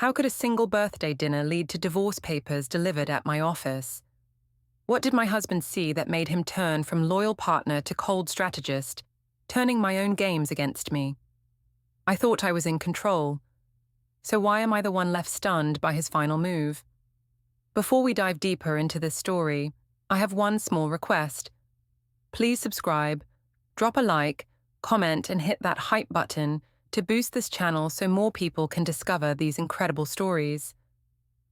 How could a single birthday dinner lead to divorce papers delivered at my office? What did my husband see that made him turn from loyal partner to cold strategist, turning my own games against me? I thought I was in control. So why am I the one left stunned by his final move? Before we dive deeper into this story, I have one small request. Please subscribe, drop a like, comment, and hit that hype button to boost this channel so more people can discover these incredible stories.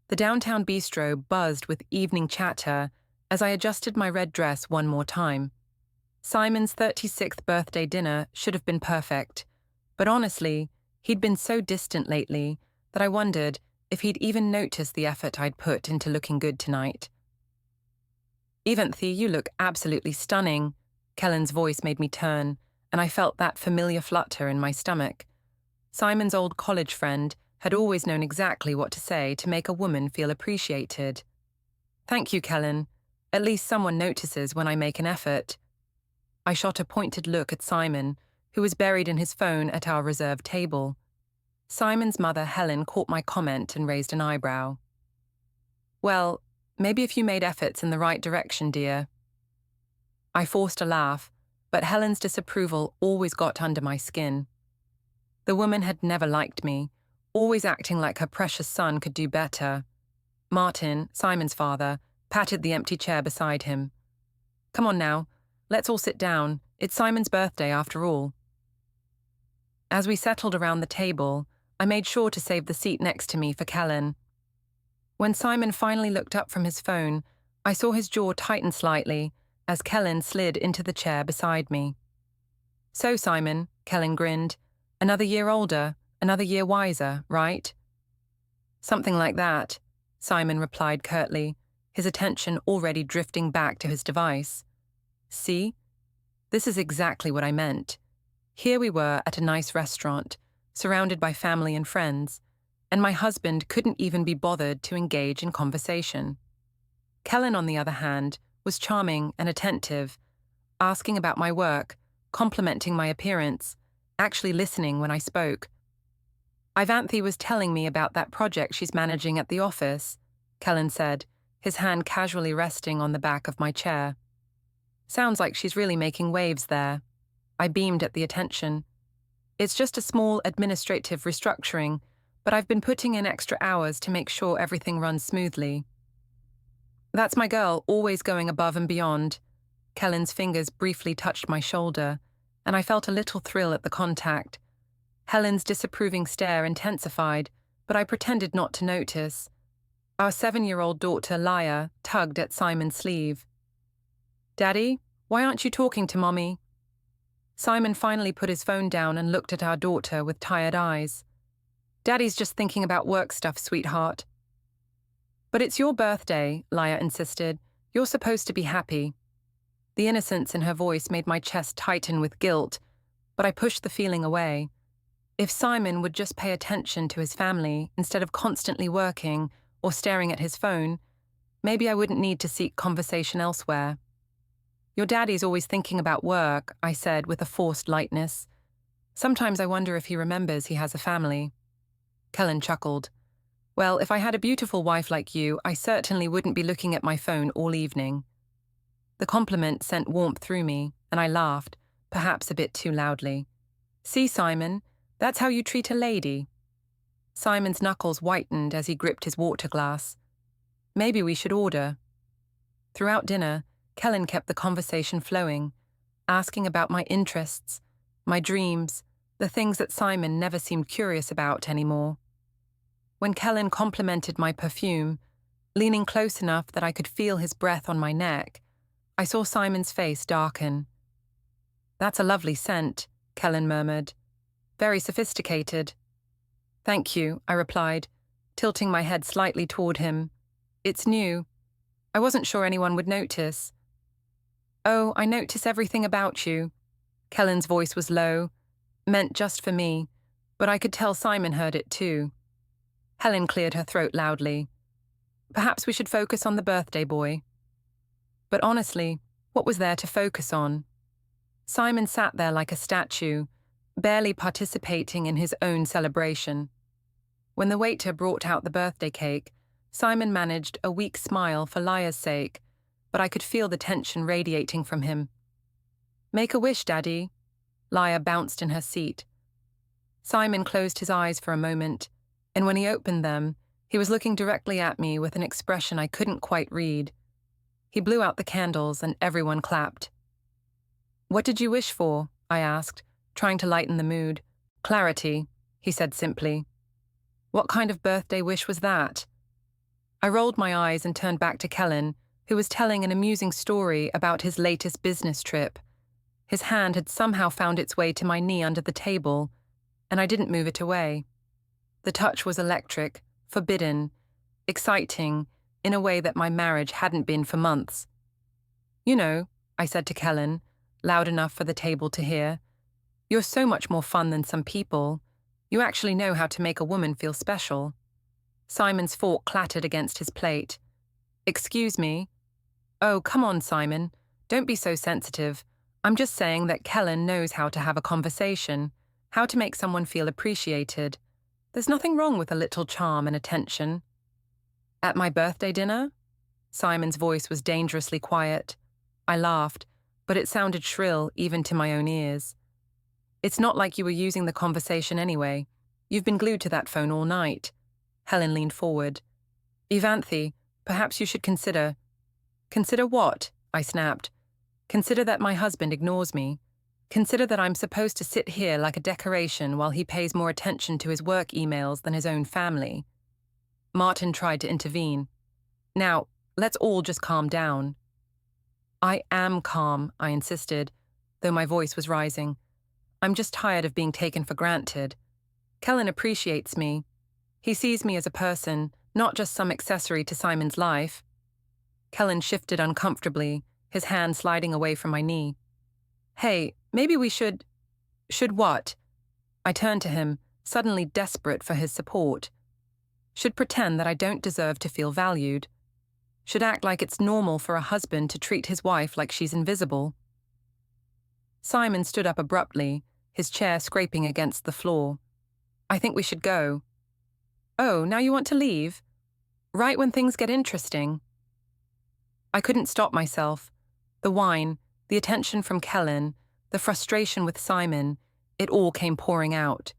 The downtown bistro buzzed with evening chatter as I adjusted my red dress one more time. Simon's 36th birthday dinner should have been perfect, but honestly, he'd been so distant lately that I wondered if he'd even noticed the effort I'd put into looking good tonight. "Eventhi, you look absolutely stunning." Kellen's voice made me turn, and I felt that familiar flutter in my stomach. Simon's old college friend had always known exactly what to say to make a woman feel appreciated. "Thank you, Kellen. At least someone notices when I make an effort." I shot a pointed look at Simon, who was buried in his phone at our reserved table. Simon's mother, Helen, caught my comment and raised an eyebrow. "Well, maybe if you made efforts in the right direction, dear." I forced a laugh, but Helen's disapproval always got under my skin. The woman had never liked me, always acting like her precious son could do better. Martin, Simon's father, patted the empty chair beside him. "Come on now, let's all sit down. It's Simon's birthday after all." As we settled around the table, I made sure to save the seat next to me for Kellen. When Simon finally looked up from his phone, I saw his jaw tighten slightly as Kellen slid into the chair beside me. "So, Simon," Kellen grinned, "another year older, another year wiser, right?" "Something like that," Simon replied curtly, his attention already drifting back to his device. "See? This is exactly what I meant. Here we were at a nice restaurant, surrounded by family and friends, and my husband couldn't even be bothered to engage in conversation. Kellen, on the other hand, was charming and attentive, asking about my work, complimenting my appearance, actually listening when I spoke. "Ivanthi was telling me about that project she's managing at the office," Kellen said, his hand casually resting on the back of my chair. "Sounds like she's really making waves there." I beamed at the attention. "It's just a small administrative restructuring, but I've been putting in extra hours to make sure everything runs smoothly." "That's my girl, always going above and beyond." Kellen's fingers briefly touched my shoulder, and I felt a little thrill at the contact. Helen's disapproving stare intensified, but I pretended not to notice. Our 7-year-old daughter, Laya, tugged at Simon's sleeve. "Daddy, why aren't you talking to Mommy?" Simon finally put his phone down and looked at our daughter with tired eyes. "Daddy's just thinking about work stuff, sweetheart." "But it's your birthday," Laya insisted. "You're supposed to be happy." The innocence in her voice made my chest tighten with guilt, but I pushed the feeling away. If Simon would just pay attention to his family instead of constantly working or staring at his phone, maybe I wouldn't need to seek conversation elsewhere. "Your daddy's always thinking about work," I said with a forced lightness. "Sometimes I wonder if he remembers he has a family." Kellen chuckled. "Well, if I had a beautiful wife like you, I certainly wouldn't be looking at my phone all evening." The compliment sent warmth through me, and I laughed, perhaps a bit too loudly. "See, Simon, that's how you treat a lady." Simon's knuckles whitened as he gripped his water glass. "Maybe we should order." Throughout dinner, Kellen kept the conversation flowing, asking about my interests, my dreams, the things that Simon never seemed curious about anymore. When Kellen complimented my perfume, leaning close enough that I could feel his breath on my neck, I saw Simon's face darken. "That's a lovely scent," Kellen murmured. "Very sophisticated." "Thank you," I replied, tilting my head slightly toward him. "It's new. I wasn't sure anyone would notice." "Oh, I notice everything about you." Kellen's voice was low, meant just for me, but I could tell Simon heard it too. Helen cleared her throat loudly. "Perhaps we should focus on the birthday boy." But honestly, what was there to focus on? Simon sat there like a statue, barely participating in his own celebration. When the waiter brought out the birthday cake, Simon managed a weak smile for Laya's sake, but I could feel the tension radiating from him. "Make a wish, Daddy." Laya bounced in her seat. Simon closed his eyes for a moment, and when he opened them, he was looking directly at me with an expression I couldn't quite read. He blew out the candles and everyone clapped. "What did you wish for?" I asked, trying to lighten the mood. "Clarity," he said simply. "What kind of birthday wish was that?" I rolled my eyes and turned back to Kellen, who was telling an amusing story about his latest business trip. His hand had somehow found its way to my knee under the table, and I didn't move it away. The touch was electric, forbidden, exciting, in a way that my marriage hadn't been for months. "You know," I said to Kellen, loud enough for the table to hear, "you're so much more fun than some people. You actually know how to make a woman feel special." Simon's fork clattered against his plate. "Excuse me?" "Oh, come on, Simon. Don't be so sensitive. I'm just saying that Kellen knows how to have a conversation, how to make someone feel appreciated. There's nothing wrong with a little charm and attention." "At my birthday dinner?" Simon's voice was dangerously quiet. I laughed, but it sounded shrill even to my own ears. "It's not like you were using the conversation anyway. You've been glued to that phone all night." Helen leaned forward. "Ivanthi, perhaps you should consider—" "Consider what?" I snapped. "Consider that my husband ignores me. Consider that I'm supposed to sit here like a decoration while he pays more attention to his work emails than his own family." Martin tried to intervene. "Now, let's all just calm down." "I am calm," I insisted, though my voice was rising. "I'm just tired of being taken for granted. Kellen appreciates me. He sees me as a person, not just some accessory to Simon's life." Kellen shifted uncomfortably, his hand sliding away from my knee. "Hey, maybe we should—" "Should what?" I turned to him, suddenly desperate for his support. "Should pretend that I don't deserve to feel valued. Should act like it's normal for a husband to treat his wife like she's invisible." Simon stood up abruptly, his chair scraping against the floor. "I think we should go." "Oh, now you want to leave? Right when things get interesting." I couldn't stop myself. The wine, the attention from Kellen, the frustration with Simon, it all came pouring out.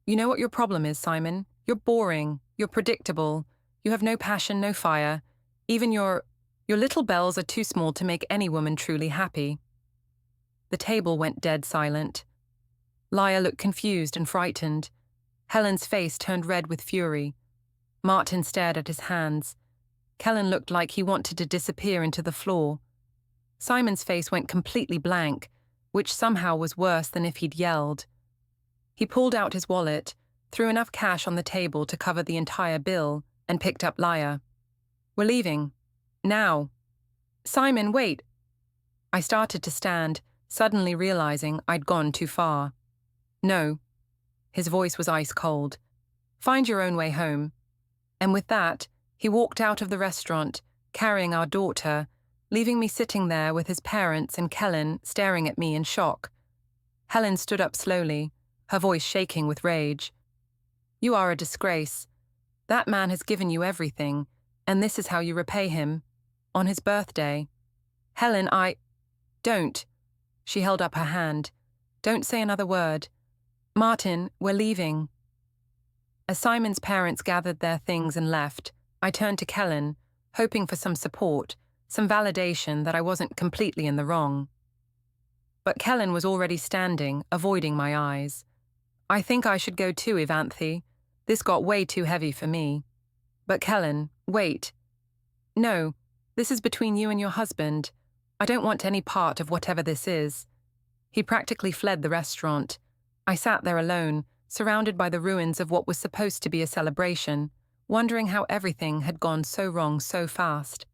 "You know what your problem is, Simon? You're boring, you're predictable, you have no passion, no fire. Even your little bells are too small to make any woman truly happy." The table went dead silent. Laya looked confused and frightened. Helen's face turned red with fury. Martin stared at his hands. Kellen looked like he wanted to disappear into the floor. Simon's face went completely blank, which somehow was worse than if he'd yelled. He pulled out his wallet, threw enough cash on the table to cover the entire bill, and picked up Laya. "We're leaving. Now." "Simon, wait." I started to stand, suddenly realizing I'd gone too far. "No." His voice was ice cold. "Find your own way home." And with that, he walked out of the restaurant, carrying our daughter, leaving me sitting there with his parents and Kellen staring at me in shock. Helen stood up slowly, her voice shaking with rage. "You are a disgrace. That man has given you everything, and this is how you repay him. On his birthday. Helen, Don't." She held up her hand. "Don't say another word. Martin, we're leaving." As Simon's parents gathered their things and left, I turned to Kellen, hoping for some support, some validation that I wasn't completely in the wrong. But Kellen was already standing, avoiding my eyes. "I think I should go too, Ivanthi. This got way too heavy for me." "But Kellen, wait." "No, this is between you and your husband. I don't want any part of whatever this is." He practically fled the restaurant. I sat there alone, surrounded by the ruins of what was supposed to be a celebration, wondering how everything had gone so wrong so fast.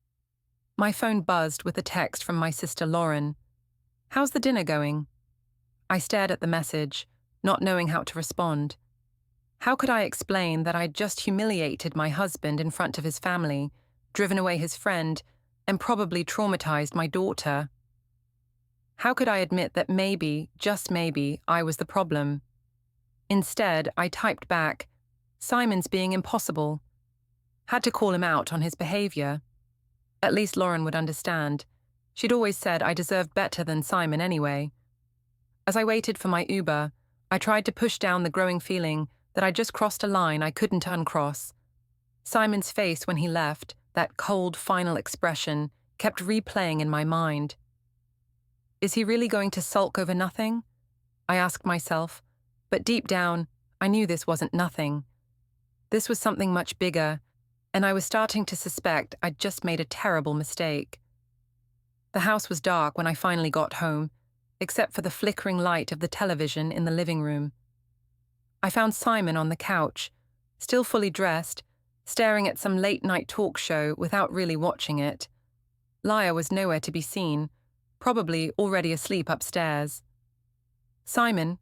My phone buzzed with a text from my sister Lauren. "How's the dinner going?" I stared at the message, not knowing how to respond. How could I explain that I'd just humiliated my husband in front of his family, driven away his friend, and probably traumatized my daughter? How could I admit that maybe, just maybe, I was the problem? Instead, I typed back, Simon's being impossible. Had to call him out on his behavior. At least Lauren would understand. She'd always said I deserved better than Simon anyway. As I waited for my Uber, I tried to push down the growing feeling that I'd just crossed a line I couldn't uncross. Simon's face when he left, that cold, final expression, kept replaying in my mind. Is he really going to sulk over nothing? I asked myself, but deep down, I knew this wasn't nothing. This was something much bigger, and I was starting to suspect I'd just made a terrible mistake. The house was dark when I finally got home, except for the flickering light of the television in the living room. I found Simon on the couch, still fully dressed, staring at some late-night talk show without really watching it. Lyra was nowhere to be seen, probably already asleep upstairs. Simon,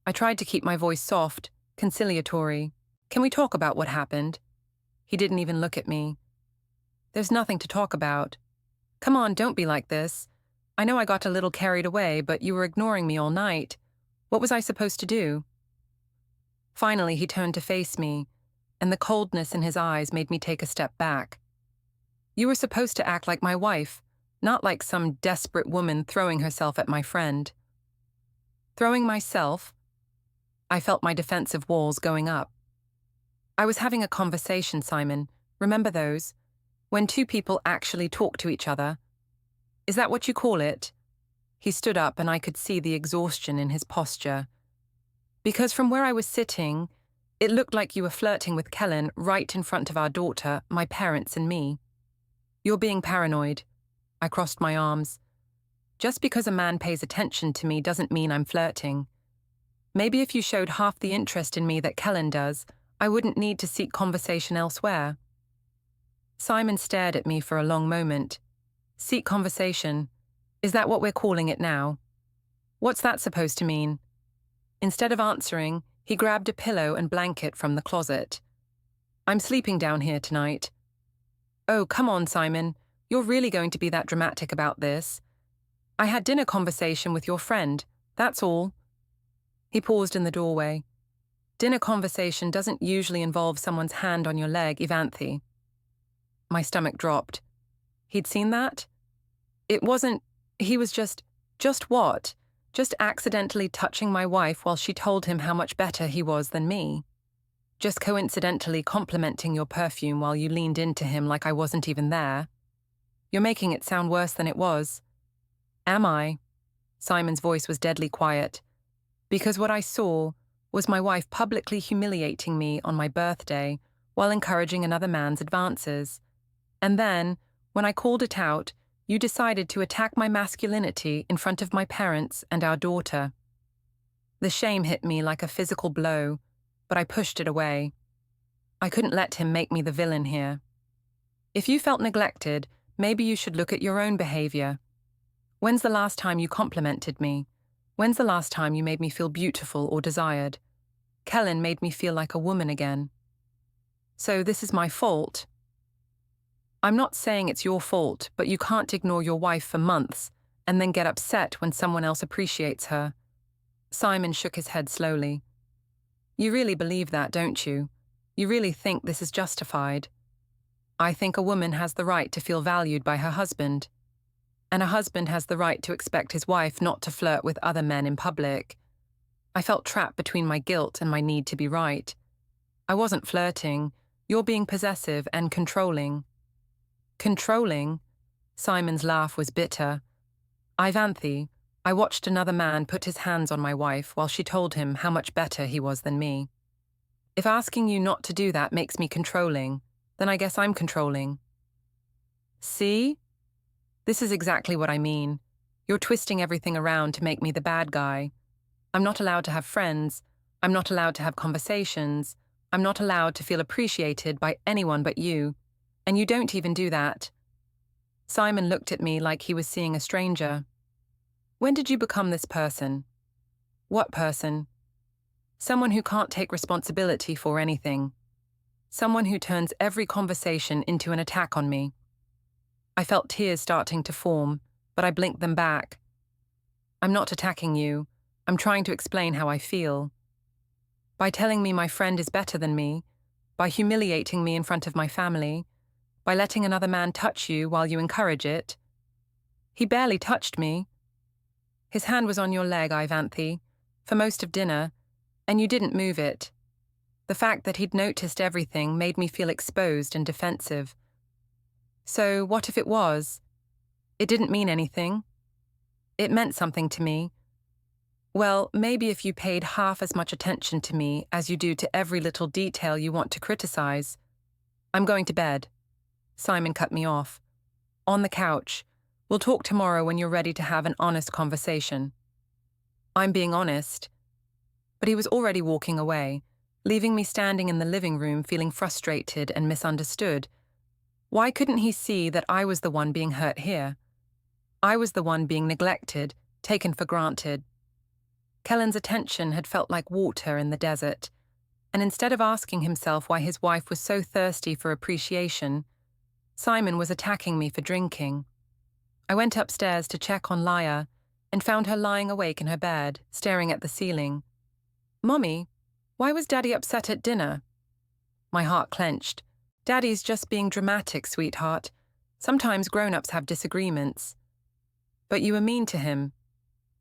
I tried to keep my voice soft, conciliatory. Can we talk about what happened? He didn't even look at me. There's nothing to talk about. Come on, don't be like this. I know I got a little carried away, but you were ignoring me all night. What was I supposed to do? Finally, he turned to face me, and the coldness in his eyes made me take a step back. You were supposed to act like my wife, not like some desperate woman throwing herself at my friend. Throwing myself? I felt my defensive walls going up. I was having a conversation, Simon. Remember those? When two people actually talk to each other. Is that what you call it? He stood up and I could see the exhaustion in his posture. Because from where I was sitting, it looked like you were flirting with Kellen right in front of our daughter, my parents and me. You're being paranoid. I crossed my arms. Just because a man pays attention to me doesn't mean I'm flirting. Maybe if you showed half the interest in me that Kellen does, I wouldn't need to seek conversation elsewhere. Simon stared at me for a long moment. Seek conversation. Is that what we're calling it now? What's that supposed to mean? Instead of answering, he grabbed a pillow and blanket from the closet. I'm sleeping down here tonight. Oh, come on, Simon. You're really going to be that dramatic about this. I had dinner conversation with your friend, that's all. He paused in the doorway. Dinner conversation doesn't usually involve someone's hand on your leg, Ivanthi. My stomach dropped. He'd seen that? It wasn't, he was just what? Just accidentally touching my wife while she told him how much better he was than me. Just coincidentally complimenting your perfume while you leaned into him like I wasn't even there. You're making it sound worse than it was. Am I? Simon's voice was deadly quiet. Because what I saw was my wife publicly humiliating me on my birthday while encouraging another man's advances. And then, when I called it out, you decided to attack my masculinity in front of my parents and our daughter. The shame hit me like a physical blow, but I pushed it away. I couldn't let him make me the villain here. If you felt neglected, maybe you should look at your own behavior. When's the last time you complimented me? When's the last time you made me feel beautiful or desired? Kellen made me feel like a woman again. So this is my fault. I'm not saying it's your fault, but you can't ignore your wife for months and then get upset when someone else appreciates her. Simon shook his head slowly. You really believe that, don't you? You really think this is justified? I think a woman has the right to feel valued by her husband. And a husband has the right to expect his wife not to flirt with other men in public. I felt trapped between my guilt and my need to be right. I wasn't flirting. You're being possessive and controlling. Controlling? Simon's laugh was bitter. Ivanthi, I watched another man put his hands on my wife while she told him how much better he was than me. If asking you not to do that makes me controlling, then I guess I'm controlling. See? This is exactly what I mean. You're twisting everything around to make me the bad guy. I'm not allowed to have friends. I'm not allowed to have conversations. I'm not allowed to feel appreciated by anyone but you. And you don't even do that. Simon looked at me like he was seeing a stranger. When did you become this person? What person? Someone who can't take responsibility for anything. Someone who turns every conversation into an attack on me. I felt tears starting to form, but I blinked them back. I'm not attacking you. I'm trying to explain how I feel. By telling me my friend is better than me, by humiliating me in front of my family, by letting another man touch you while you encourage it. He barely touched me. His hand was on your leg, Ivanthi, for most of dinner, and you didn't move it. The fact that he'd noticed everything made me feel exposed and defensive. So what if it was? It didn't mean anything. It meant something to me. Well, maybe if you paid half as much attention to me as you do to every little detail you want to criticize. I'm going to bed. Simon cut me off. On the couch. We'll talk tomorrow when you're ready to have an honest conversation. I'm being honest. But he was already walking away, leaving me standing in the living room feeling frustrated and misunderstood. Why couldn't he see that I was the one being hurt here? I was the one being neglected, taken for granted. Kellen's attention had felt like water in the desert, and instead of asking himself why his wife was so thirsty for appreciation, Simon was attacking me for drinking. I went upstairs to check on Laya and found her lying awake in her bed, staring at the ceiling. "Mommy, why was Daddy upset at dinner?" My heart clenched. Daddy's just being dramatic, sweetheart. Sometimes grown-ups have disagreements. But you were mean to him.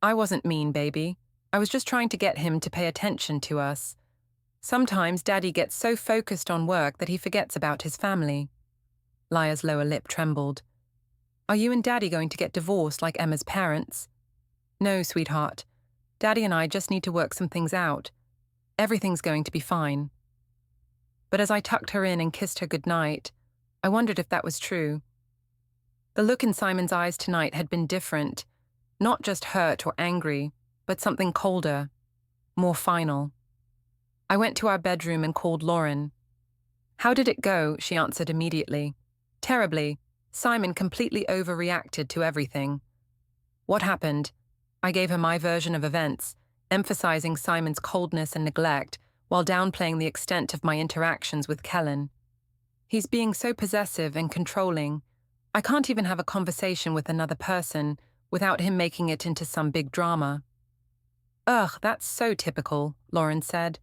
I wasn't mean, baby. I was just trying to get him to pay attention to us. Sometimes Daddy gets so focused on work that he forgets about his family. Laya's lower lip trembled. Are you and Daddy going to get divorced like Emma's parents? No, sweetheart. Daddy and I just need to work some things out. Everything's going to be fine. But as I tucked her in and kissed her goodnight, I wondered if that was true. The look in Simon's eyes tonight had been different, not just hurt or angry, but something colder, more final. I went to our bedroom and called Lauren. How did it go? She answered immediately. Terribly. Simon completely overreacted to everything. What happened? I gave her my version of events, emphasizing Simon's coldness and neglect, while downplaying the extent of my interactions with Kellen. He's being so possessive and controlling. I can't even have a conversation with another person without him making it into some big drama. Ugh, that's so typical, Lauren said.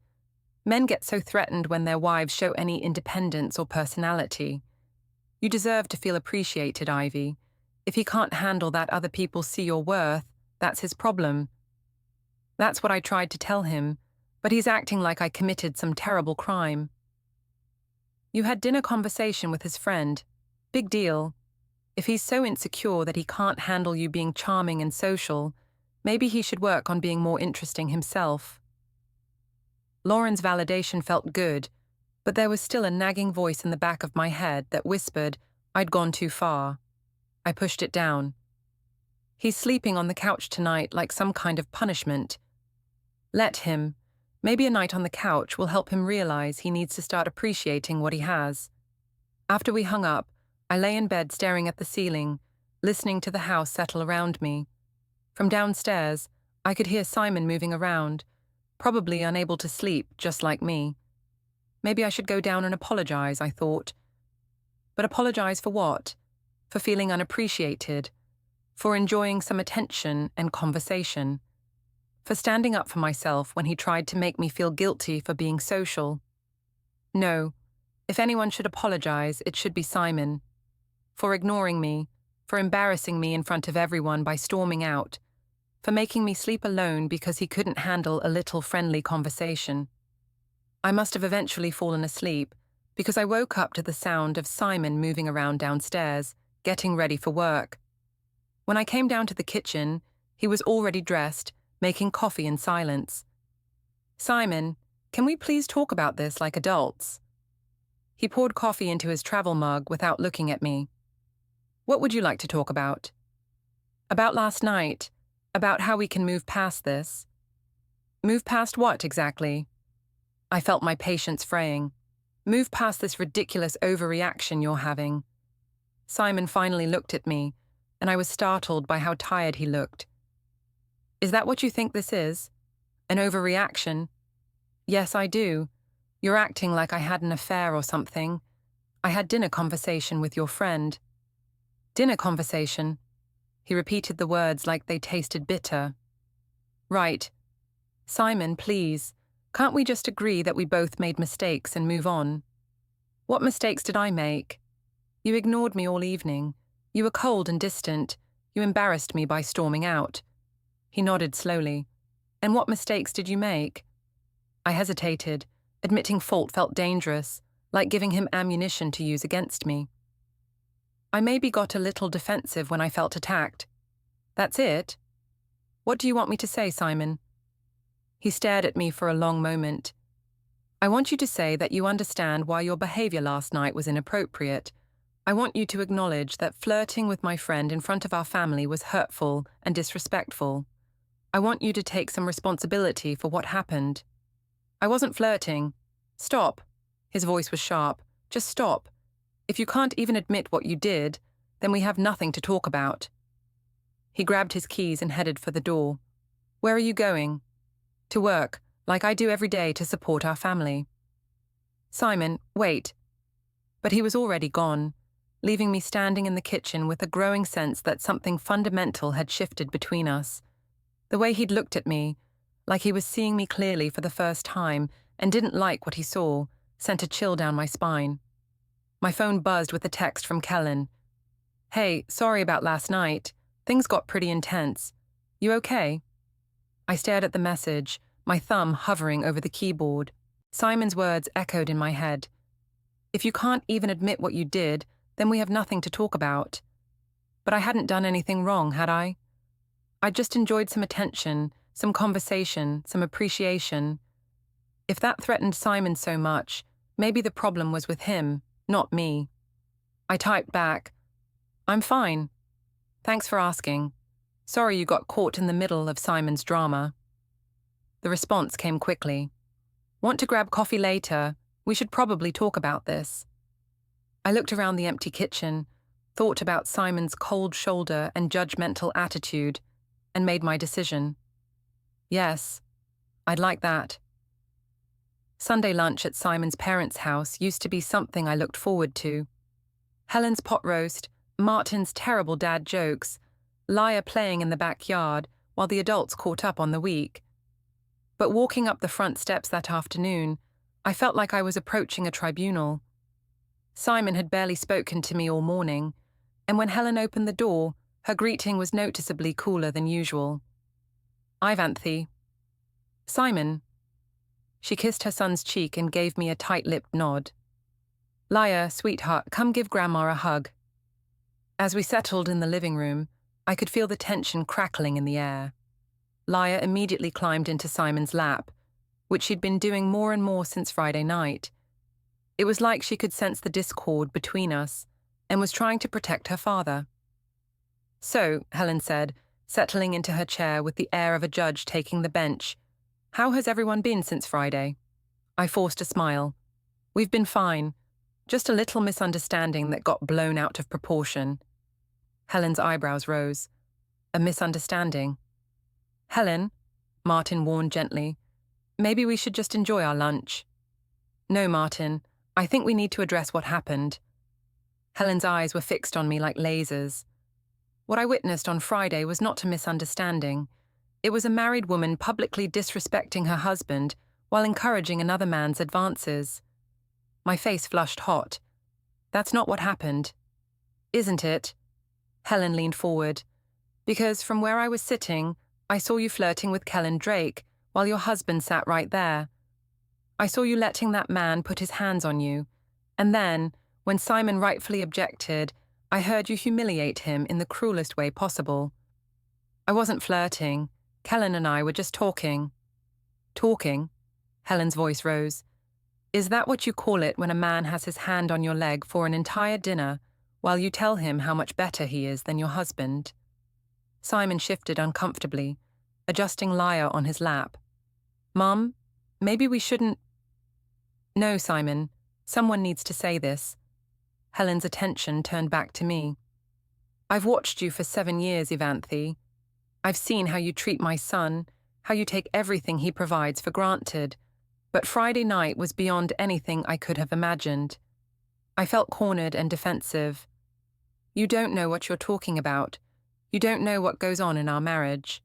Men get so threatened when their wives show any independence or personality. You deserve to feel appreciated, Ivy. If he can't handle that other people see your worth, that's his problem. That's what I tried to tell him, but he's acting like I committed some terrible crime. You had dinner conversation with his friend. Big deal. If he's so insecure that he can't handle you being charming and social, maybe he should work on being more interesting himself. Lauren's validation felt good, but there was still a nagging voice in the back of my head that whispered I'd gone too far. I pushed it down. He's sleeping on the couch tonight like some kind of punishment. Let him. Maybe a night on the couch will help him realize he needs to start appreciating what he has. After we hung up, I lay in bed staring at the ceiling, listening to the house settle around me. From downstairs, I could hear Simon moving around, probably unable to sleep, just like me. Maybe I should go down and apologize, I thought. But apologize for what? For feeling unappreciated, for enjoying some attention and conversation, for standing up for myself when he tried to make me feel guilty for being social. No, if anyone should apologize, it should be Simon. For ignoring me, for embarrassing me in front of everyone by storming out, for making me sleep alone because he couldn't handle a little friendly conversation. I must have eventually fallen asleep because I woke up to the sound of Simon moving around downstairs, getting ready for work. When I came down to the kitchen, he was already dressed, making coffee in silence. Simon, can we please talk about this like adults? He poured coffee into his travel mug without looking at me. What would you like to talk about? About last night, about how we can move past this. Move past what exactly? I felt my patience fraying. Move past this ridiculous overreaction you're having. Simon finally looked at me, and I was startled by how tired he looked. Is that what you think this is? An overreaction? Yes, I do. You're acting like I had an affair or something. I had dinner conversation with your friend. Dinner conversation? He repeated the words like they tasted bitter. Right. Simon, please, can't we just agree that we both made mistakes and move on? What mistakes did I make? You ignored me all evening. You were cold and distant. You embarrassed me by storming out. He nodded slowly. And what mistakes did you make? I hesitated. Admitting fault felt dangerous, like giving him ammunition to use against me. I maybe got a little defensive when I felt attacked. That's it? What do you want me to say, Simon? He stared at me for a long moment. I want you to say that you understand why your behavior last night was inappropriate. I want you to acknowledge that flirting with my friend in front of our family was hurtful and disrespectful. I want you to take some responsibility for what happened. I wasn't flirting. Stop. His voice was sharp. Just stop. If you can't even admit what you did, then we have nothing to talk about. He grabbed his keys and headed for the door. Where are you going? To work, like I do every day to support our family. Simon, wait. But he was already gone, leaving me standing in the kitchen with a growing sense that something fundamental had shifted between us. The way he'd looked at me, like he was seeing me clearly for the first time and didn't like what he saw, sent a chill down my spine. My phone buzzed with a text from Kellen. Hey, sorry about last night. Things got pretty intense. You okay? I stared at the message, my thumb hovering over the keyboard. Simon's words echoed in my head. If you can't even admit what you did, then we have nothing to talk about. But I hadn't done anything wrong, had I? I'd just enjoyed some attention, some conversation, some appreciation. If that threatened Simon so much, maybe the problem was with him, not me. I typed back, I'm fine. Thanks for asking. Sorry you got caught in the middle of Simon's drama. The response came quickly. Want to grab coffee later? We should probably talk about this. I looked around the empty kitchen, thought about Simon's cold shoulder and judgmental attitude, and made my decision. Yes, I'd like that. Sunday lunch at Simon's parents' house used to be something I looked forward to. Helen's pot roast, Martin's terrible dad jokes, Laia playing in the backyard while the adults caught up on the week. But walking up the front steps that afternoon, I felt like I was approaching a tribunal. Simon had barely spoken to me all morning, and when Helen opened the door, her greeting was noticeably cooler than usual. Ivanthi. Simon. She kissed her son's cheek and gave me a tight-lipped nod. Laia, sweetheart, come give Grandma a hug. As we settled in the living room, I could feel the tension crackling in the air. Laia immediately climbed into Simon's lap, which she'd been doing more and more since Friday night. It was like she could sense the discord between us and was trying to protect her father. So, Helen said, settling into her chair with the air of a judge taking the bench, how has everyone been since Friday? I forced a smile. We've been fine. Just a little misunderstanding that got blown out of proportion. Helen's eyebrows rose. A misunderstanding. Helen, Martin warned gently, maybe we should just enjoy our lunch. No, Martin, I think we need to address what happened. Helen's eyes were fixed on me like lasers. What I witnessed on Friday was not a misunderstanding. It was a married woman publicly disrespecting her husband while encouraging another man's advances. My face flushed hot. That's not what happened. Isn't it? Helen leaned forward. Because from where I was sitting, I saw you flirting with Kellen Drake while your husband sat right there. I saw you letting that man put his hands on you. And then, when Simon rightfully objected, I heard you humiliate him in the cruelest way possible. I wasn't flirting. Kellen and I were just talking. Talking? Helen's voice rose. Is that what you call it when a man has his hand on your leg for an entire dinner while you tell him how much better he is than your husband? Simon shifted uncomfortably, adjusting Laia on his lap. Mum, maybe we shouldn't... No, Simon, someone needs to say this. Helen's attention turned back to me. I've watched you for 7 years, Ivanthi. I've seen how you treat my son, how you take everything he provides for granted. But Friday night was beyond anything I could have imagined. I felt cornered and defensive. You don't know what you're talking about. You don't know what goes on in our marriage.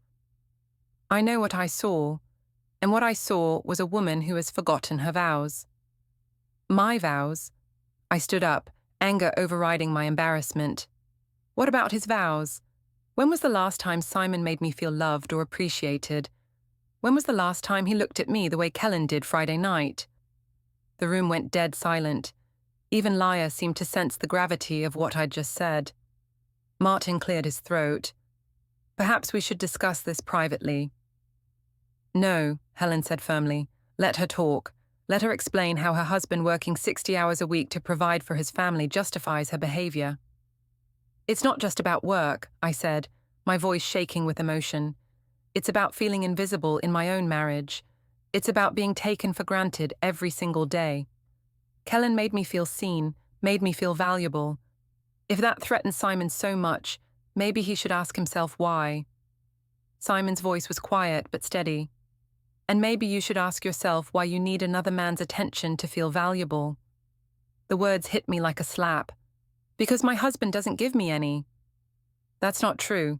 I know what I saw, and what I saw was a woman who has forgotten her vows. My vows? I stood up, anger overriding my embarrassment. What about his vows? When was the last time Simon made me feel loved or appreciated? When was the last time he looked at me the way Kellen did Friday night? The room went dead silent. Even Laia seemed to sense the gravity of what I'd just said. Martin cleared his throat. Perhaps we should discuss this privately. No, Helen said firmly. Let her talk. Let her explain how her husband working 60 hours a week to provide for his family justifies her behavior. It's not just about work, I said, my voice shaking with emotion. It's about feeling invisible in my own marriage. It's about being taken for granted every single day. Kellen made me feel seen, made me feel valuable. If that threatened Simon so much, maybe he should ask himself why. Simon's voice was quiet but steady. And maybe you should ask yourself why you need another man's attention to feel valuable. The words hit me like a slap. Because my husband doesn't give me any. That's not true.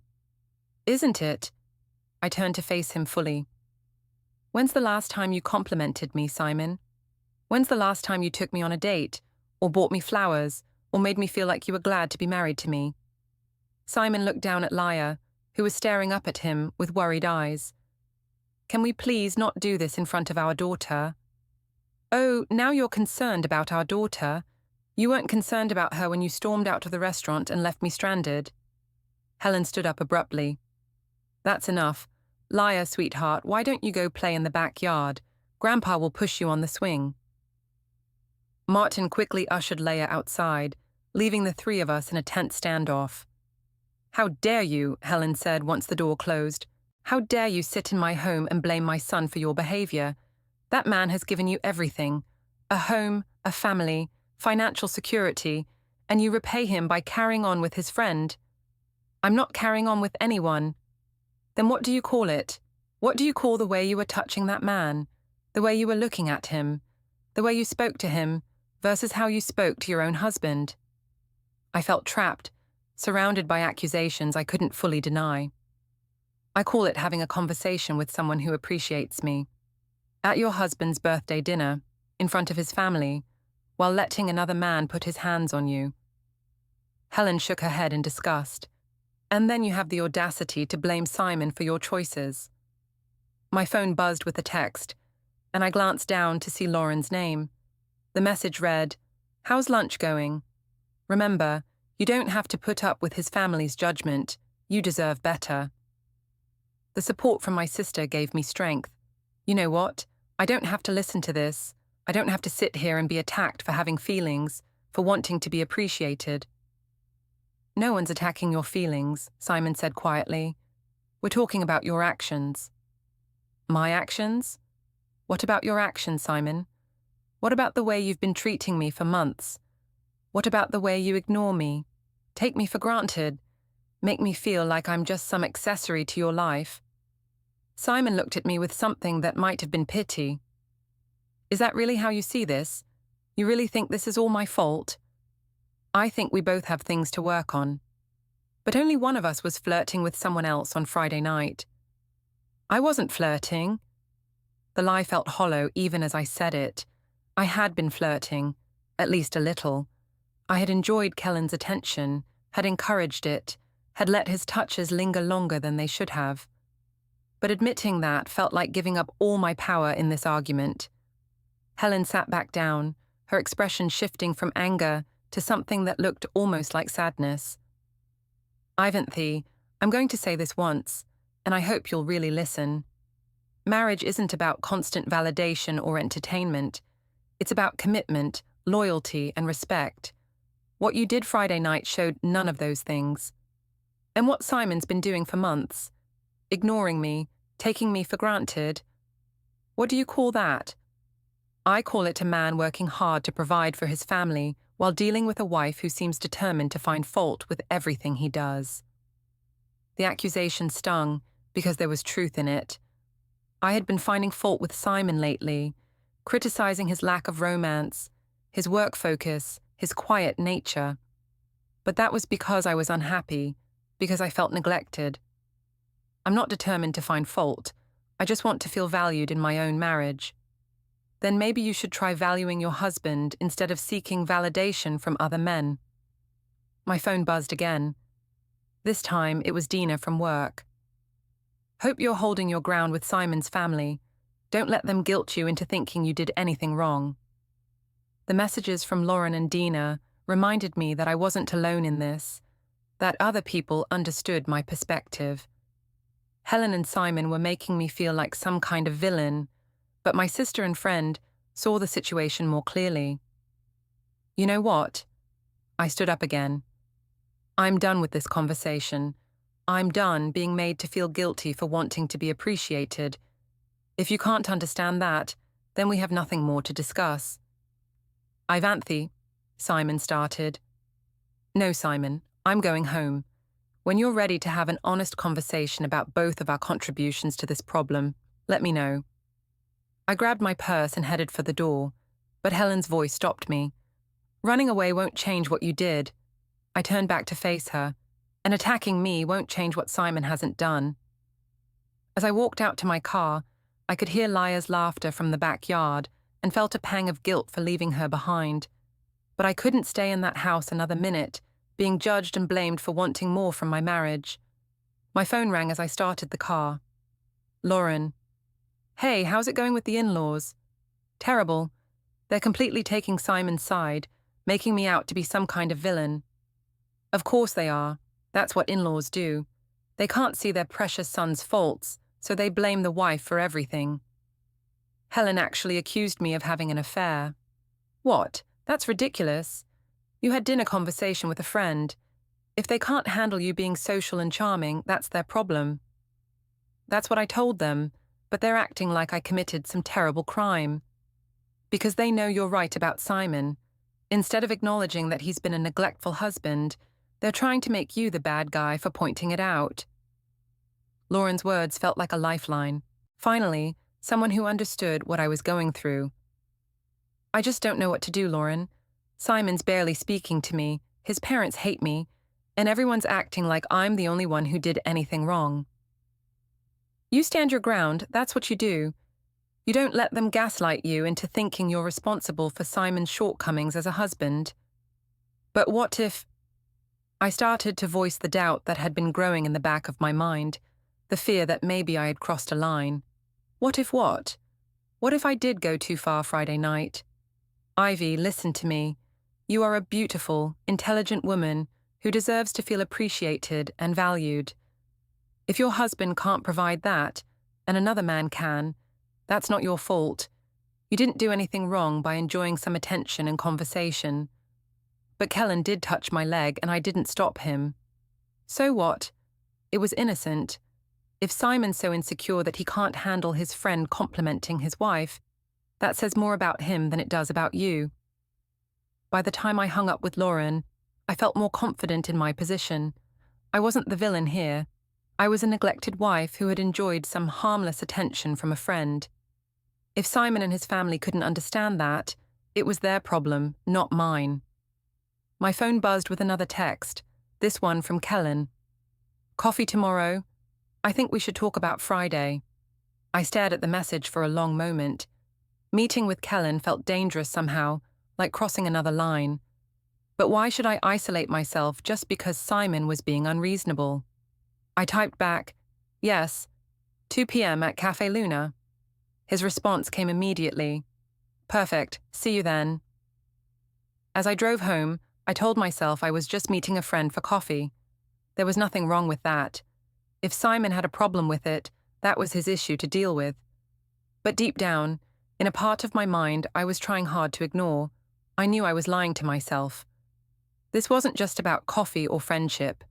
Isn't it? I turned to face him fully. When's the last time you complimented me, Simon? When's the last time you took me on a date, or bought me flowers, or made me feel like you were glad to be married to me? Simon looked down at Laia, who was staring up at him with worried eyes. Can we please not do this in front of our daughter? Oh, now you're concerned about our daughter. You weren't concerned about her when you stormed out of the restaurant and left me stranded. Helen stood up abruptly. That's enough. Laia, sweetheart, why don't you go play in the backyard? Grandpa will push you on the swing. Martin quickly ushered Leia outside, leaving the three of us in a tense standoff. How dare you, Helen said once the door closed. How dare you sit in my home and blame my son for your behavior? That man has given you everything. A home, a family, financial security, and you repay him by carrying on with his friend. I'm not carrying on with anyone. Then what do you call it? What do you call the way you were touching that man? The way you were looking at him? The way you spoke to him versus how you spoke to your own husband? I felt trapped, surrounded by accusations I couldn't fully deny. I call it having a conversation with someone who appreciates me. At your husband's birthday dinner, in front of his family, while letting another man put his hands on you. Helen shook her head in disgust. And then you have the audacity to blame Simon for your choices. My phone buzzed with a text, and I glanced down to see Lauren's name. The message read, "How's lunch going? Remember, you don't have to put up with his family's judgment. You deserve better." The support from my sister gave me strength. You know what? I don't have to listen to this. I don't have to sit here and be attacked for having feelings, for wanting to be appreciated. No one's attacking your feelings, Simon said quietly. We're talking about your actions. My actions? What about your actions, Simon? What about the way you've been treating me for months? What about the way you ignore me, take me for granted, make me feel like I'm just some accessory to your life? Simon looked at me with something that might have been pity. Is that really how you see this? You really think this is all my fault? I think we both have things to work on. But only one of us was flirting with someone else on Friday night. I wasn't flirting. The lie felt hollow even as I said it. I had been flirting, at least a little. I had enjoyed Kellen's attention, had encouraged it, had let his touches linger longer than they should have. But admitting that felt like giving up all my power in this argument. Helen sat back down, her expression shifting from anger to something that looked almost like sadness. Ivanthi, I'm going to say this once, and I hope you'll really listen. Marriage isn't about constant validation or entertainment. It's about commitment, loyalty, and respect. What you did Friday night showed none of those things. And what Simon's been doing for months, ignoring me, taking me for granted, what do you call that? I call it a man working hard to provide for his family while dealing with a wife who seems determined to find fault with everything he does. The accusation stung because there was truth in it. I had been finding fault with Simon lately, criticizing his lack of romance, his work focus, his quiet nature. But that was because I was unhappy, because I felt neglected. I'm not determined to find fault. I just want to feel valued in my own marriage. then maybe you should try valuing your husband instead of seeking validation from other men. My phone buzzed again. This time it was Dina from work. Hope you're holding your ground with Simon's family. Don't let them guilt you into thinking you did anything wrong. The messages from Lauren and Dina reminded me that I wasn't alone in this, that other people understood my perspective. Helen and Simon were making me feel like some kind of villain, but my sister and friend saw the situation more clearly. You know what? I stood up again. I'm done with this conversation. I'm done being made to feel guilty for wanting to be appreciated. If you can't understand that, then we have nothing more to discuss. Ivanthi, Simon started. No, Simon, I'm going home. When you're ready to have an honest conversation about both of our contributions to this problem, let me know. I grabbed my purse and headed for the door, but Helen's voice stopped me. Running away won't change what you did. I turned back to face her, and attacking me won't change what Simon hasn't done. As I walked out to my car, I could hear Laya's laughter from the backyard and felt a pang of guilt for leaving her behind. But I couldn't stay in that house another minute, being judged and blamed for wanting more from my marriage. My phone rang as I started the car. Lauren. Hey, how's it going with the in-laws? Terrible. They're completely taking Simon's side, making me out to be some kind of villain. Of course they are. That's what in-laws do. They can't see their precious son's faults, so they blame the wife for everything. Helen actually accused me of having an affair. What? That's ridiculous. You had dinner conversation with a friend. If they can't handle you being social and charming, that's their problem. That's what I told them, but they're acting like I committed some terrible crime. Because they know you're right about Simon. Instead of acknowledging that he's been a neglectful husband, they're trying to make you the bad guy for pointing it out. Lauren's words felt like a lifeline. Finally, someone who understood what I was going through. I just don't know what to do, Lauren. Simon's barely speaking to me, his parents hate me, and everyone's acting like I'm the only one who did anything wrong. You stand your ground, that's what you do. You don't let them gaslight you into thinking you're responsible for Simon's shortcomings as a husband. But what if... I started to voice the doubt that had been growing in the back of my mind, the fear that maybe I had crossed a line. What if what? What if I did go too far Friday night? Ivy, listen to me. You are a beautiful, intelligent woman who deserves to feel appreciated and valued. If your husband can't provide that, and another man can, that's not your fault. You didn't do anything wrong by enjoying some attention and conversation. But Kellen did touch my leg and I didn't stop him. So what? It was innocent. If Simon's so insecure that he can't handle his friend complimenting his wife, that says more about him than it does about you. By the time I hung up with Lauren, I felt more confident in my position. I wasn't the villain here. I was a neglected wife who had enjoyed some harmless attention from a friend. If Simon and his family couldn't understand that, it was their problem, not mine. My phone buzzed with another text, this one from Kellen. Coffee tomorrow? I think we should talk about Friday. I stared at the message for a long moment. Meeting with Kellen felt dangerous somehow, like crossing another line. But why should I isolate myself just because Simon was being unreasonable? I typed back, yes, 2 p.m. at Café Luna. His response came immediately. Perfect, see you then. As I drove home, I told myself I was just meeting a friend for coffee. There was nothing wrong with that. If Simon had a problem with it, that was his issue to deal with. But deep down, in a part of my mind I was trying hard to ignore, I knew I was lying to myself. This wasn't just about coffee or friendship.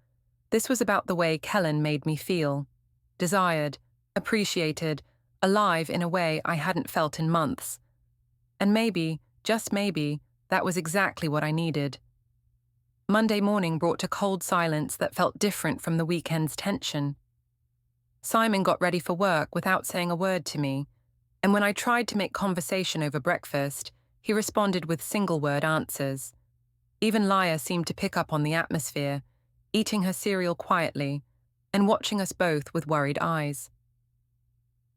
This was about the way Kellen made me feel. Desired, appreciated, alive in a way I hadn't felt in months. And maybe, just maybe, that was exactly what I needed. Monday morning brought a cold silence that felt different from the weekend's tension. Simon got ready for work without saying a word to me, and when I tried to make conversation over breakfast, he responded with single-word answers. Even Laya seemed to pick up on the atmosphere, eating her cereal quietly and watching us both with worried eyes.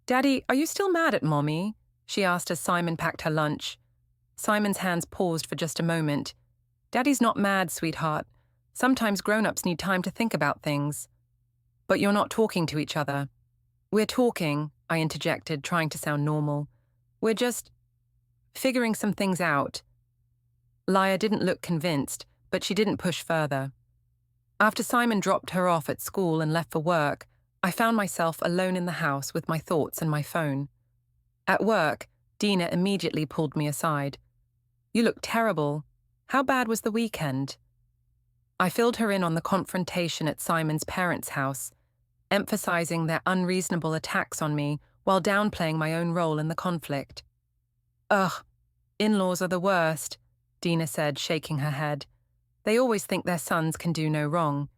"Daddy, are you still mad at Mommy?" she asked as Simon packed her lunch. Simon's hands paused for just a moment. Daddy's not mad, sweetheart. Sometimes grown-ups need time to think about things. But you're not talking to each other. We're talking, I interjected, trying to sound normal. We're just figuring some things out. Laya didn't look convinced, but she didn't push further. After Simon dropped her off at school and left for work, I found myself alone in the house with my thoughts and my phone. At work, Dina immediately pulled me aside. You look terrible. How bad was the weekend? I filled her in on the confrontation at Simon's parents' house, emphasizing their unreasonable attacks on me while downplaying my own role in the conflict. Ugh, in-laws are the worst, Dina said, shaking her head. They always think their sons can do no wrong.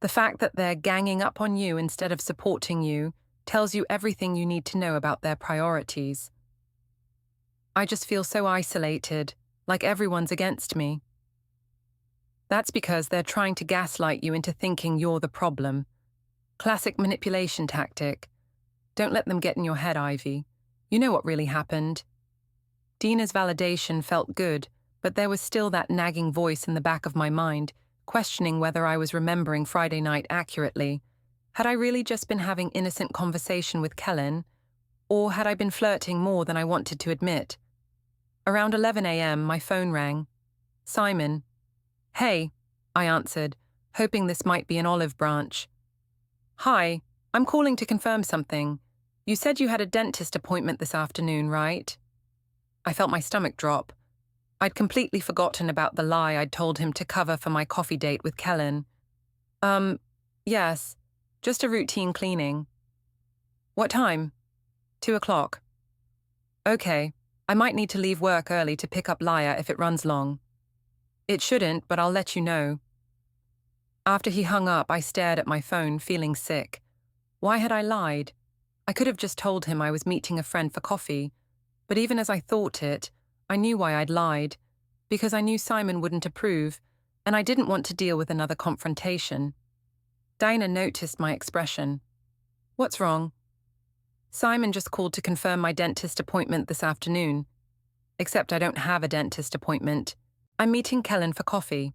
The fact that they're ganging up on you instead of supporting you tells you everything you need to know about their priorities. I just feel so isolated, like everyone's against me. That's because they're trying to gaslight you into thinking you're the problem. Classic manipulation tactic. Don't let them get in your head, Ivy. You know what really happened. Dina's validation felt good, but there was still that nagging voice in the back of my mind, questioning whether I was remembering Friday night accurately. Had I really just been having innocent conversation with Kellen, or had I been flirting more than I wanted to admit? Around 11 a.m., my phone rang. Simon. Hey, I answered, hoping this might be an olive branch. Hi, I'm calling to confirm something. You said you had a dentist appointment this afternoon, right? I felt my stomach drop. I'd completely forgotten about the lie I'd told him to cover for my coffee date with Kellen. Yes, just a routine cleaning. What time? 2:00. Okay, I might need to leave work early to pick up Laya if it runs long. It shouldn't, but I'll let you know. After he hung up, I stared at my phone, feeling sick. Why had I lied? I could have just told him I was meeting a friend for coffee, but even as I thought it, I knew why I'd lied, because I knew Simon wouldn't approve, and I didn't want to deal with another confrontation. Dinah noticed my expression. What's wrong? Simon just called to confirm my dentist appointment this afternoon. Except I don't have a dentist appointment. I'm meeting Kellen for coffee.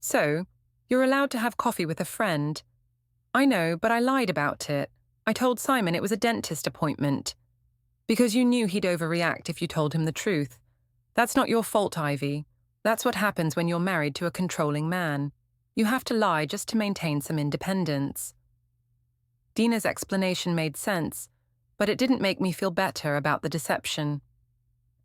So, you're allowed to have coffee with a friend. I know, but I lied about it. I told Simon it was a dentist appointment. Because you knew he'd overreact if you told him the truth. That's not your fault, Ivy. That's what happens when you're married to a controlling man. You have to lie just to maintain some independence. Dina's explanation made sense, but it didn't make me feel better about the deception.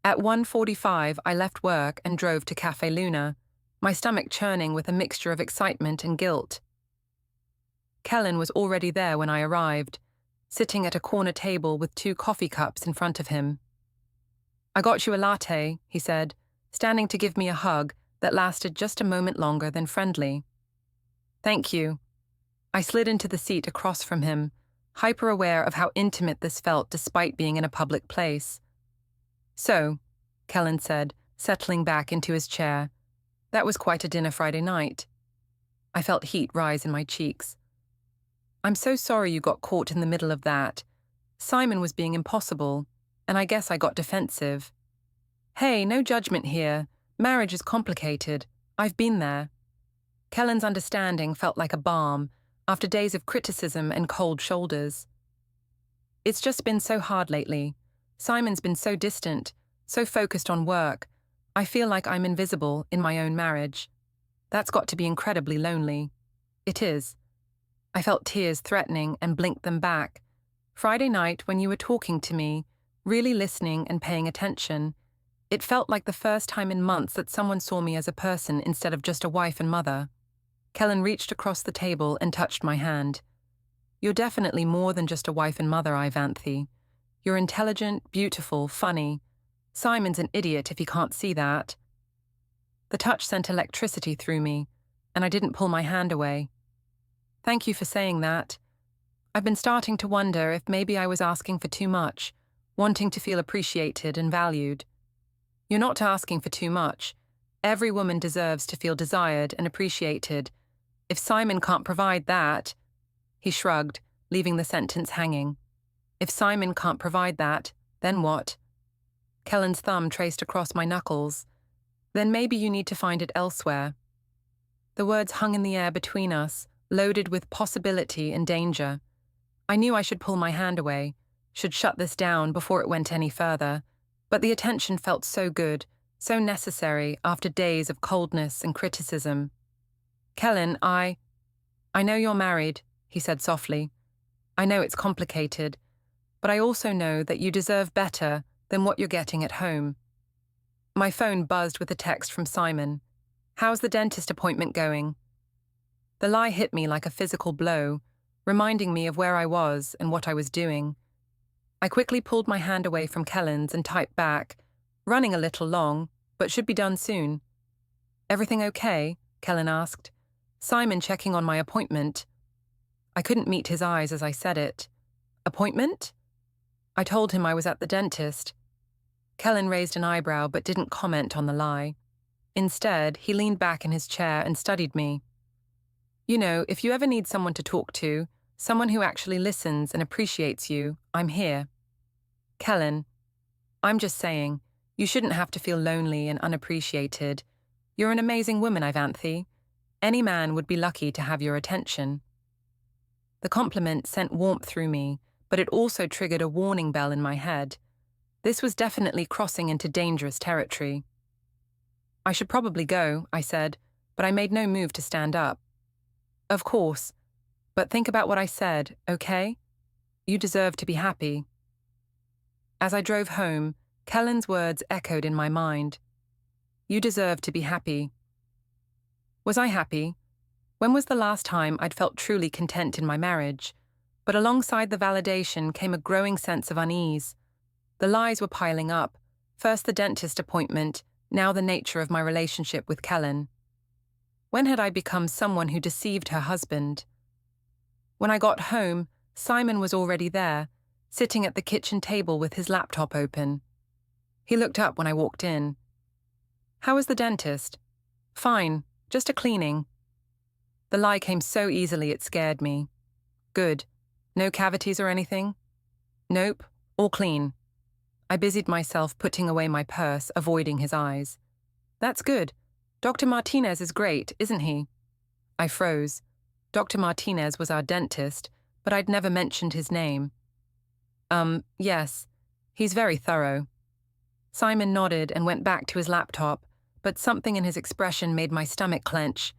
At 1:45, I left work and drove to Cafe Luna, my stomach churning with a mixture of excitement and guilt. Kellen was already there when I arrived, sitting at a corner table with 2 coffee cups in front of him. I got you a latte, he said, standing to give me a hug that lasted just a moment longer than friendly. Thank you. I slid into the seat across from him, hyper-aware of how intimate this felt despite being in a public place. So, Kellen said, settling back into his chair, that was quite a dinner Friday night. I felt heat rise in my cheeks. I'm so sorry you got caught in the middle of that. Simon was being impossible, and I guess I got defensive. Hey, no judgment here. Marriage is complicated. I've been there. Kellen's understanding felt like a balm after days of criticism and cold shoulders. It's just been so hard lately. Simon's been so distant, so focused on work. I feel like I'm invisible in my own marriage. That's got to be incredibly lonely. It is. I felt tears threatening and blinked them back. Friday night, when you were talking to me, really listening and paying attention, it felt like the first time in months that someone saw me as a person instead of just a wife and mother. Kellen reached across the table and touched my hand. You're definitely more than just a wife and mother, Ivanthi. You're intelligent, beautiful, funny. Simon's an idiot if he can't see that. The touch sent electricity through me, and I didn't pull my hand away. Thank you for saying that. I've been starting to wonder if maybe I was asking for too much, wanting to feel appreciated and valued. You're not asking for too much. Every woman deserves to feel desired and appreciated. If Simon can't provide that... He shrugged, leaving the sentence hanging. If Simon can't provide that, then what? Kellen's thumb traced across my knuckles. Then maybe you need to find it elsewhere. The words hung in the air between us, loaded with possibility and danger. I knew I should pull my hand away, should shut this down before it went any further, but the attention felt so good, so necessary after days of coldness and criticism. Kellen, I know you're married, he said softly. I know it's complicated, but I also know that you deserve better than what you're getting at home. My phone buzzed with a text from Simon. How's the dentist appointment going? The lie hit me like a physical blow, reminding me of where I was and what I was doing. I quickly pulled my hand away from Kellen's and typed back, running a little long, but should be done soon. Everything okay? Kellen asked. Simon checking on my appointment. I couldn't meet his eyes as I said it. Appointment? I told him I was at the dentist. Kellen raised an eyebrow but didn't comment on the lie. Instead, he leaned back in his chair and studied me. You know, if you ever need someone to talk to, someone who actually listens and appreciates you, I'm here. Kellen, I'm just saying, you shouldn't have to feel lonely and unappreciated. You're an amazing woman, Ivanthi. Any man would be lucky to have your attention. The compliment sent warmth through me, but it also triggered a warning bell in my head. This was definitely crossing into dangerous territory. I should probably go, I said, but I made no move to stand up. Of course, but think about what I said, okay? You deserve to be happy. As I drove home, Kellen's words echoed in my mind. You deserve to be happy. Was I happy? When was the last time I'd felt truly content in my marriage? But alongside the validation came a growing sense of unease. The lies were piling up, first the dentist appointment, now the nature of my relationship with Kellen. When had I become someone who deceived her husband? When I got home, Simon was already there, sitting at the kitchen table with his laptop open. He looked up when I walked in. How was the dentist? Fine, just a cleaning. The lie came so easily it scared me. Good. No cavities or anything? Nope, all clean. I busied myself putting away my purse, avoiding his eyes. That's good. Dr. Martinez is great, isn't he? I froze. Dr. Martinez was our dentist, but I'd never mentioned his name. Yes. He's very thorough. Simon nodded and went back to his laptop, but something in his expression made my stomach clench.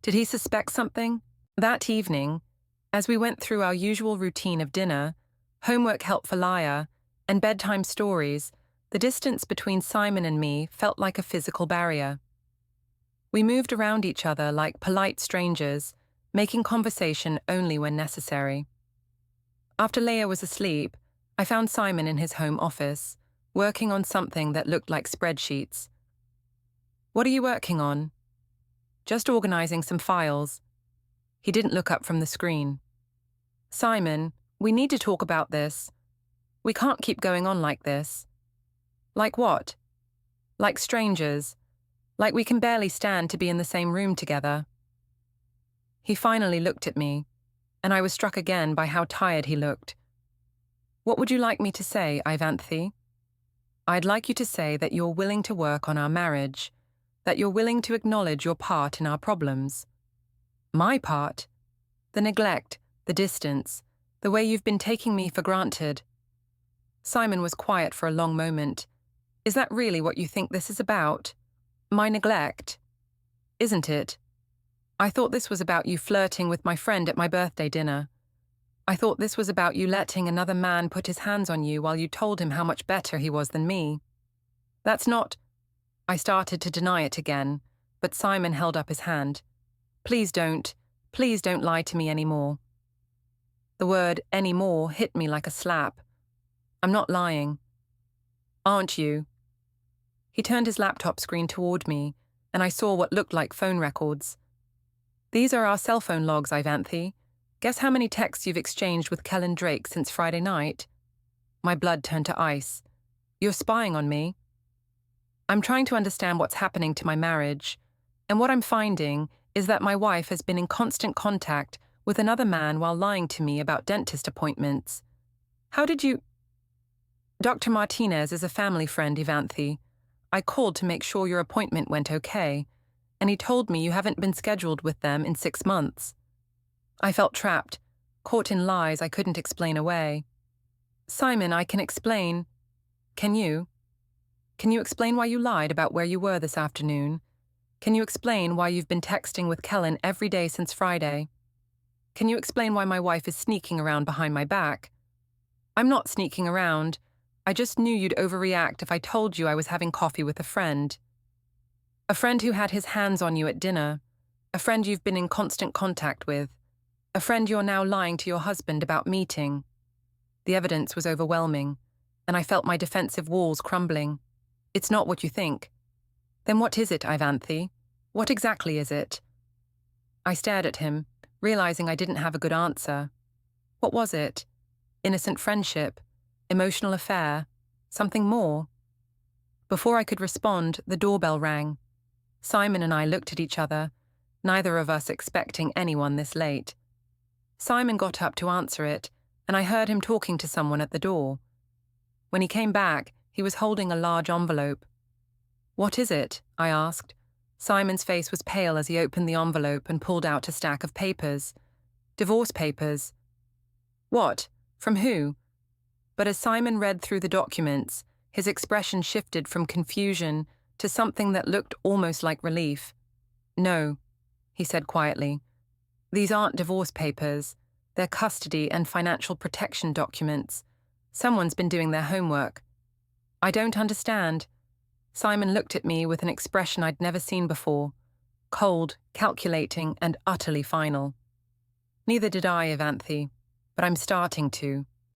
Did he suspect something? That evening, as we went through our usual routine of dinner, homework help for Laia, and bedtime stories, the distance between Simon and me felt like a physical barrier. We moved around each other like polite strangers, making conversation only when necessary. After Leia was asleep, I found Simon in his home office, working on something that looked like spreadsheets. What are you working on? Just organizing some files. He didn't look up from the screen. Simon, we need to talk about this. We can't keep going on like this. Like what? Like strangers. Like we can barely stand to be in the same room together. He finally looked at me, and I was struck again by how tired he looked. What would you like me to say, Ivanthi? I'd like you to say that you're willing to work on our marriage, that you're willing to acknowledge your part in our problems. My part? The neglect, the distance, the way you've been taking me for granted. Simon was quiet for a long moment. Is that really what you think this is about? My neglect? Isn't it? I thought this was about you flirting with my friend at my birthday dinner. I thought this was about you letting another man put his hands on you while you told him how much better he was than me. That's not... I started to deny it again, but Simon held up his hand. Please don't lie to me anymore. The word anymore hit me like a slap. I'm not lying. Aren't you? He turned his laptop screen toward me, and I saw what looked like phone records. These are our cell phone logs, Ivanthi. Guess how many texts you've exchanged with Kellen Drake since Friday night? My blood turned to ice. You're spying on me. I'm trying to understand what's happening to my marriage, and what I'm finding is that my wife has been in constant contact with another man while lying to me about dentist appointments. How did you... Dr. Martinez is a family friend, Ivanthi. I called to make sure your appointment went okay, and he told me you haven't been scheduled with them in 6 months. I felt trapped, caught in lies I couldn't explain away. Simon, I can explain. Can you? Can you explain why you lied about where you were this afternoon? Can you explain why you've been texting with Kellen every day since Friday? Can you explain why my wife is sneaking around behind my back? I'm not sneaking around. I just knew you'd overreact if I told you I was having coffee with a friend. A friend who had his hands on you at dinner. A friend you've been in constant contact with. A friend you're now lying to your husband about meeting. The evidence was overwhelming, and I felt my defensive walls crumbling. It's not what you think. Then what is it, Ivanthi? What exactly is it? I stared at him, realizing I didn't have a good answer. What was it? Innocent friendship? Emotional affair? Something more? Before I could respond, the doorbell rang. Simon and I looked at each other, neither of us expecting anyone this late. Simon got up to answer it, and I heard him talking to someone at the door. When he came back, he was holding a large envelope. "What is it?" I asked. Simon's face was pale as he opened the envelope and pulled out a stack of papers. Divorce papers. What? From who? But as Simon read through the documents, his expression shifted from confusion to something that looked almost like relief. "No," he said quietly. "These aren't divorce papers. They're custody and financial protection documents. Someone's been doing their homework." "I don't understand." Simon looked at me with an expression I'd never seen before. Cold, calculating, and utterly final. "Neither did I, Ivanthi, but I'm starting to."